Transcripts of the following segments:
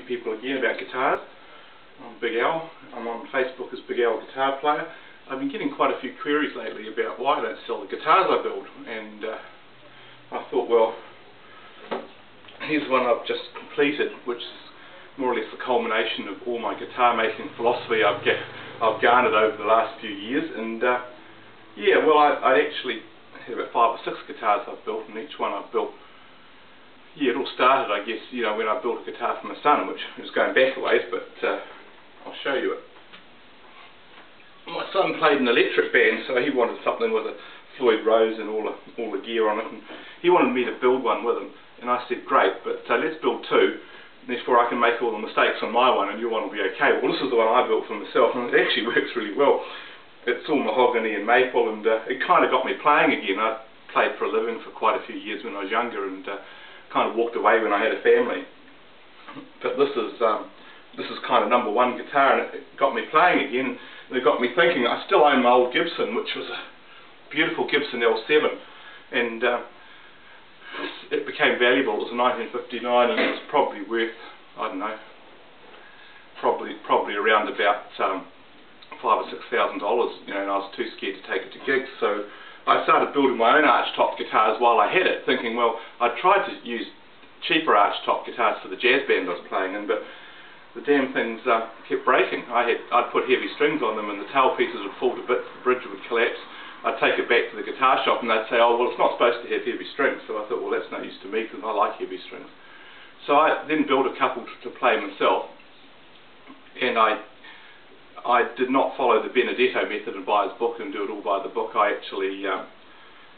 you people again about guitars. I'm Big Al. I'm on Facebook as Big Al Guitar Player. I've been getting quite a few queries lately about why I don't sell the guitars I build, and I thought, well, here's one I've just completed, which is more or less the culmination of all my guitar making philosophy I've garnered over the last few years. And yeah, well, I actually had about 5 or 6 guitars I've built, and each one I've built. Yeah, it all started, I guess, you know, when I built a guitar for my son, which is going back a ways, but I'll show you it. My son played an electric band, so he wanted something with a Floyd Rose and all the gear on it, and he wanted me to build one with him, and I said, great, but let's build 2, and therefore I can make all the mistakes on my one, and your one will be okay. Well, this is the one I built for myself, and it actually works really well. It's all mahogany and maple, and it kind of got me playing again. I played for a living for quite a few years when I was younger, and kind of walked away when I had a family. But this is kind of #1 guitar, and it got me playing again, and it got me thinking. I still own my old Gibson, which was a beautiful Gibson L7, and it became valuable. It was a 1959, and it was probably worth, I don't know, probably around about $5,000 or $6,000, you know, and I was too scared to take it to gigs, so I started building my own archtop guitars while I had it, thinking, well, I tried to use cheaper archtop guitars for the jazz band I was playing in, but the damn things kept breaking. I'd put heavy strings on them, and the tail pieces would fall to bits, the bridge would collapse. I'd take it back to the guitar shop, and they'd say, oh, well, it's not supposed to have heavy strings. So I thought, well, that's no use to me, because I like heavy strings. So I then built a couple to play myself, and I did not follow the Benedetto method and buy his book and do it all by the book. I actually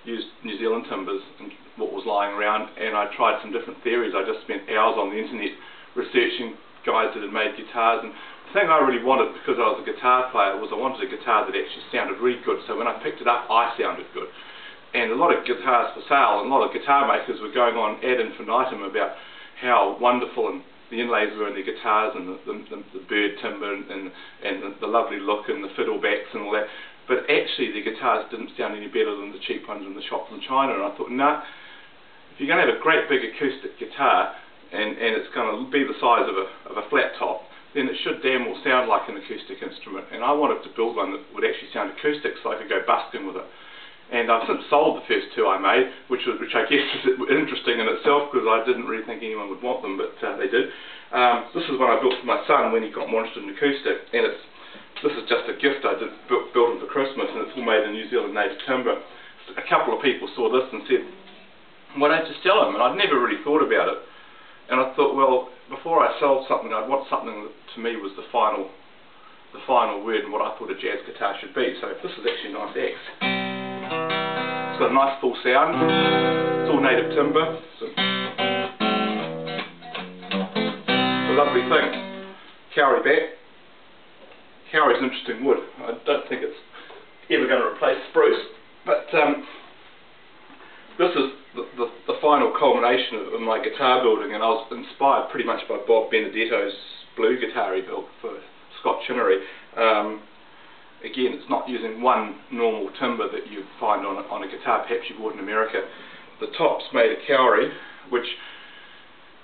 used New Zealand timbers and what was lying around, and I tried some different theories. I just spent hours on the internet researching guys that had made guitars, and the thing I really wanted, because I was a guitar player, was I wanted a guitar that actually sounded really good, so when I picked it up I sounded good. And a lot of guitars for sale, and a lot of guitar makers were going on ad infinitum about how wonderful and the inlays were in their guitars, and the bird timber, and the lovely look, and the fiddlebacks and all that. But actually the guitars didn't sound any better than the cheap ones in the shop from China. And I thought, nah, if you're going to have a great big acoustic guitar, and it's going to be the size of a flat top, then it should damn well sound like an acoustic instrument. And I wanted to build one that would actually sound acoustic, so I could go busking with it. And I've since sold the first 2 I made, which I guess is interesting in itself, because I didn't really think anyone would want them, but they did. This is one I built for my son when he got more interested in acoustic, and this is just a gift I built him for Christmas, and it's all made in New Zealand native timber. A couple of people saw this and said, why don't you sell them? And I'd never really thought about it, and I thought, well, before I sold something, I'd want something that to me was the final word and what I thought a jazz guitar should be. So this is actually a nice X. It's got a nice full sound. It's all native timber. It's a lovely thing. Kauri back. Kauri's an interesting wood. I don't think it's ever going to replace spruce, but this is the final culmination of my guitar building, and I was inspired pretty much by Bob Benedetto's blue guitar he built for Scott Chinnery. Again, it's not using one normal timber that you'd find on a guitar perhaps you bought in America. The top's made of Kauri, which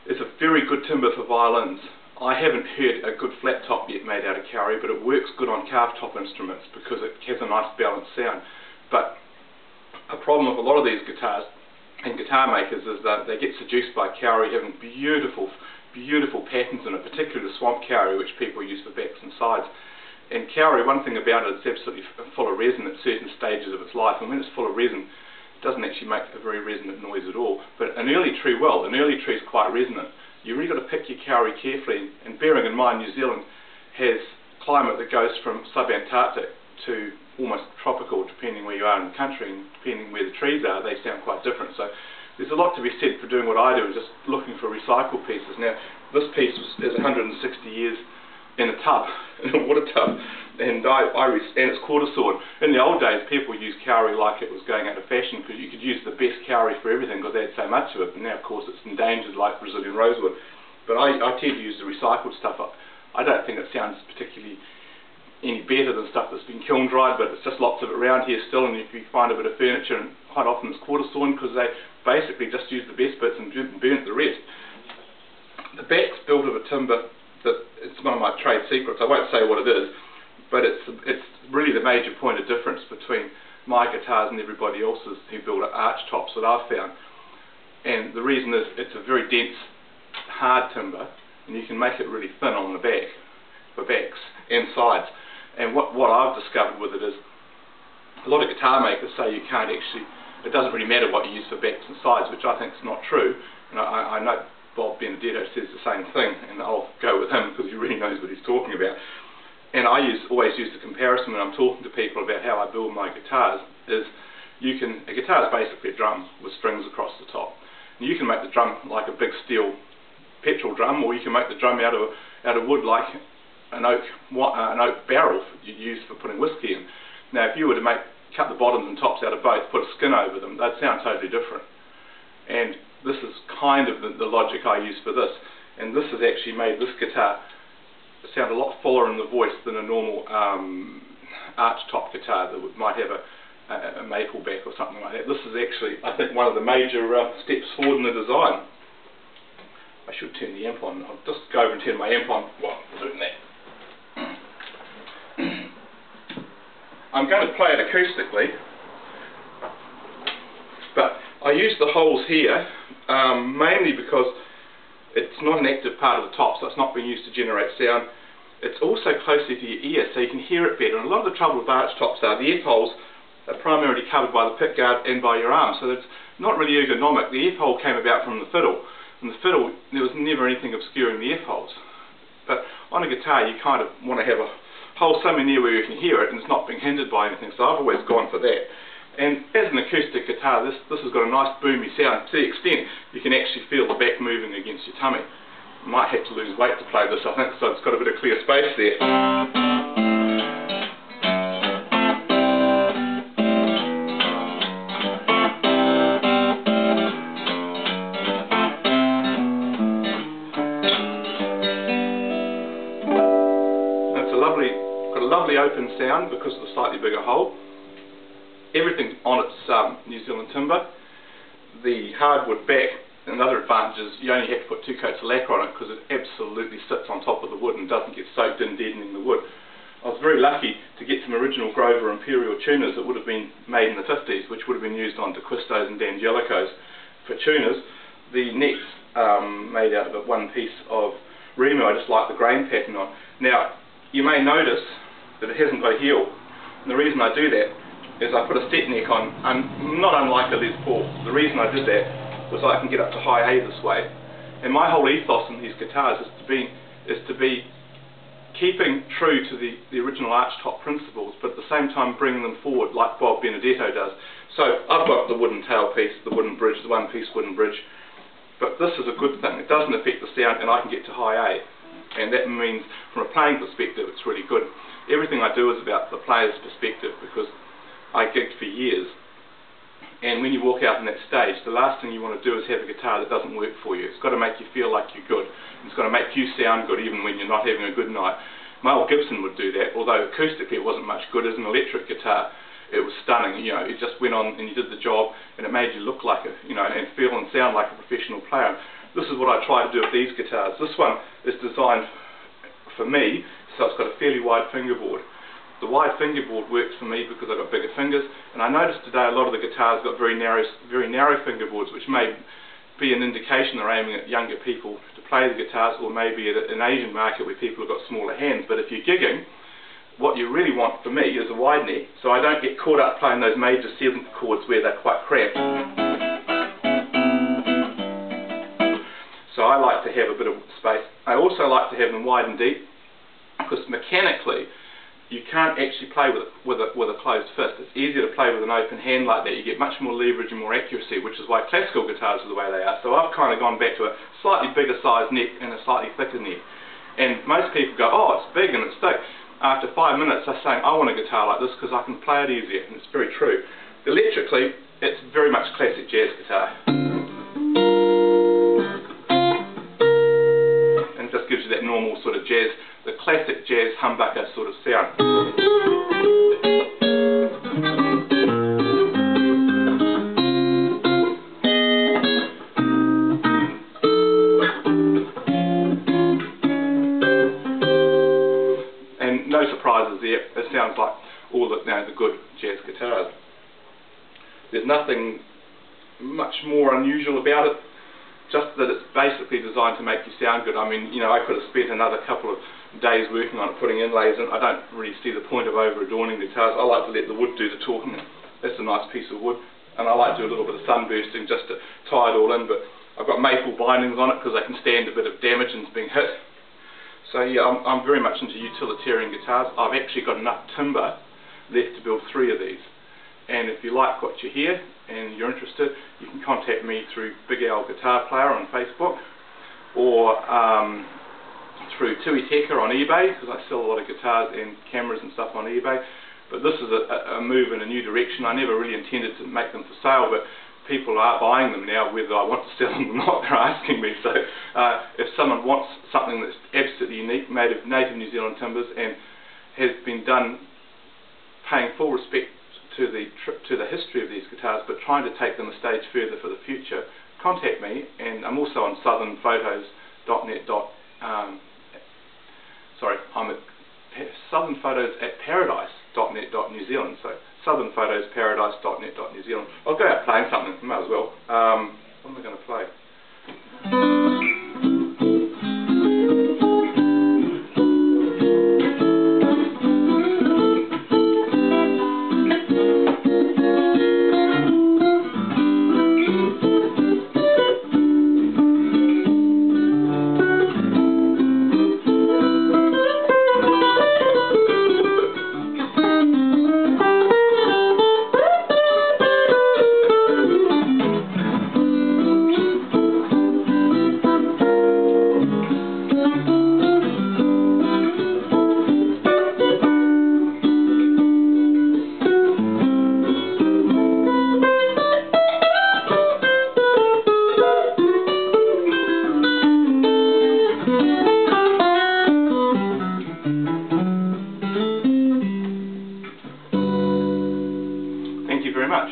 is a very good timber for violins. I haven't heard a good flat top yet made out of Kauri, but it works good on calf top instruments because it has a nice balanced sound. But a problem with a lot of these guitars and guitar makers is that they get seduced by Kauri having beautiful patterns in it, particularly the swamp Kauri, which people use for backs and sides. And Kauri, one thing about it, it's absolutely full of resin at certain stages of its life, and when it's full of resin, it doesn't actually make a very resonant noise at all. But an early tree will. An early tree is quite resonant. You really got to pick your Kauri carefully, and bearing in mind New Zealand has climate that goes from subantarctic to almost tropical, depending where you are in the country, and depending where the trees are, they sound quite different. So there's a lot to be said for doing what I do, is just looking for recycled pieces. Now, this piece is 160 years in a tub, in a water tub, and it's quarter sawn. In the old days, people used Kauri like it was going out of fashion, because you could use the best Kauri for everything because they had so much of it. And now, of course, it's endangered like Brazilian rosewood. But I tend to use the recycled stuff. I don't think it sounds particularly any better than stuff that's been kiln dried, but it's just lots of it around here still, and if you find a bit of furniture, and quite often it's quarter sawn because they basically just used the best bits and burnt the rest. The back's built of a timber that it's one of my trade secrets. I won't say what it is, but it's really the major point of difference between my guitars and everybody else's who build arch tops that I've found. And the reason is it's a very dense, hard timber, and you can make it really thin on the back, for backs and sides. And what I've discovered with it is, a lot of guitar makers say you can't actually, it doesn't really matter what you use for backs and sides, which I think is not true. And I know Bob Benedetto says the same thing, and I'll go with him because he really knows what he's talking about. And I always use the comparison when I'm talking to people about how I build my guitars, is a guitar is basically a drum with strings across the top. And you can make the drum like a big steel petrol drum, or you can make the drum out of wood like an oak barrel you use for putting whiskey in. Now if you were to cut the bottoms and tops out of both, put a skin over them, they'd sound totally different. And this is kind of the logic I use for this. And this has actually made this guitar sound a lot fuller in the voice than a normal arch top guitar that might have a maple back or something like that. This is actually, I think, one of the major steps forward in the design. I should turn the amp on. I'll just go over and turn my amp on while I'm doing that. I'm going to play it acoustically, but I use the holes here mainly because it's not an active part of the top, so it's not being used to generate sound. It's also closer to your ear, so you can hear it better. And a lot of the trouble with arch tops are the ear holes are primarily covered by the pickguard and by your arm, so it's not really ergonomic. The ear hole came about from the fiddle. In the fiddle, there was never anything obscuring the ear holes. But on a guitar, you kind of want to have a hole somewhere near where you can hear it, and it's not being hindered by anything, so I've always gone for that. And as an acoustic guitar, this has got a nice boomy sound, to the extent you can actually feel the back moving against your tummy. You might have to lose weight to play this, I think, so it's got a bit of clear space there. Got a lovely open sound because of the slightly bigger hole. Everything's on its New Zealand timber. The hardwood back, another advantage is you only have to put 2 coats of lacquer on it because it absolutely sits on top of the wood and doesn't get soaked in, deadening the wood. I was very lucky to get some original Grover Imperial tuners that would have been made in the 50s, which would have been used on D'Acquistos and D'Angelicos for tuners. The neck's made out of a one piece of Remu. I just like the grain pattern on. Now, you may notice that it hasn't got a heel, and the reason I do that is I put a set neck on, not unlike a Les Paul. The reason I did that was I can get up to high A this way, and my whole ethos in these guitars is to be keeping true to the original arch top principles, but at the same time bringing them forward like Bob Benedetto does. So I've got the wooden tailpiece, the wooden bridge, the one-piece wooden bridge, but this is a good thing. It doesn't affect the sound, and I can get to high A. And that means, from a playing perspective, it's really good. Everything I do is about the player's perspective, because I gigged for years, and when you walk out on that stage, the last thing you want to do is have a guitar that doesn't work for you. It's got to make you feel like you're good. It's got to make you sound good, even when you're not having a good night. Mel Gibson would do that, although acoustically it wasn't much good. As an electric guitar, it was stunning. You know, it just went on and you did the job, and it made you look like a, you know, and feel and sound like a professional player. This is what I try to do with these guitars. This one is designed for me, so it's got a fairly wide fingerboard. The wide fingerboard works for me because I've got bigger fingers, and I noticed today a lot of the guitars got very narrow fingerboards, which may be an indication they're aiming at younger people to play the guitars, or maybe at an Asian market where people have got smaller hands. But if you're gigging, what you really want for me is a wide neck, so I don't get caught up playing those major 7th chords where they're quite cramped. So I like to have a bit of space. I also like to have them wide and deep, because mechanically you can't actually play with a closed fist. It's easier to play with an open hand like that. You get much more leverage and more accuracy, which is why classical guitars are the way they are. So I've kind of gone back to a slightly bigger size neck and a slightly thicker neck. And most people go, oh, it's big and it's thick. After 5 minutes they're saying, I want a guitar like this because I can play it easier, and it's very true. Electrically, it's very much classic jazz guitar. And it just gives you that normal sort of jazz, the classic jazz humbucker sort of sound. jazz guitars. There's nothing much more unusual about it, just that it's basically designed to make you sound good. I mean, you know, I could have spent another couple of days working on it, putting inlays in. I don't really see the point of over-adorning guitars. I like to let the wood do the talking. That's a nice piece of wood, and I like to do a little bit of sunbursting just to tie it all in, but I've got maple bindings on it because they can stand a bit of damage and being hit. So yeah, I'm very much into utilitarian guitars. I've actually got enough timber left to build 3 of these. And if you like what you hear and you're interested, you can contact me through Big Al Guitar Player on Facebook, or through Tui Teka on eBay, because I sell a lot of guitars and cameras and stuff on eBay. But this is a move in a new direction. I never really intended to make them for sale, but people are buying them now, whether I want to sell them or not. They're asking me. So if someone wants something that's absolutely unique, native New Zealand timbers, and has been done paying full respect to the history of these guitars, but trying to take them a stage further for the future, contact me. And I'm also on southernphotos.net. I'm at southernphotos@paradise.net.New Zealand. So southernphotosparadise.net.New Zealand. I'll go out playing something. Might as well. What am I going to play? Thank you very much.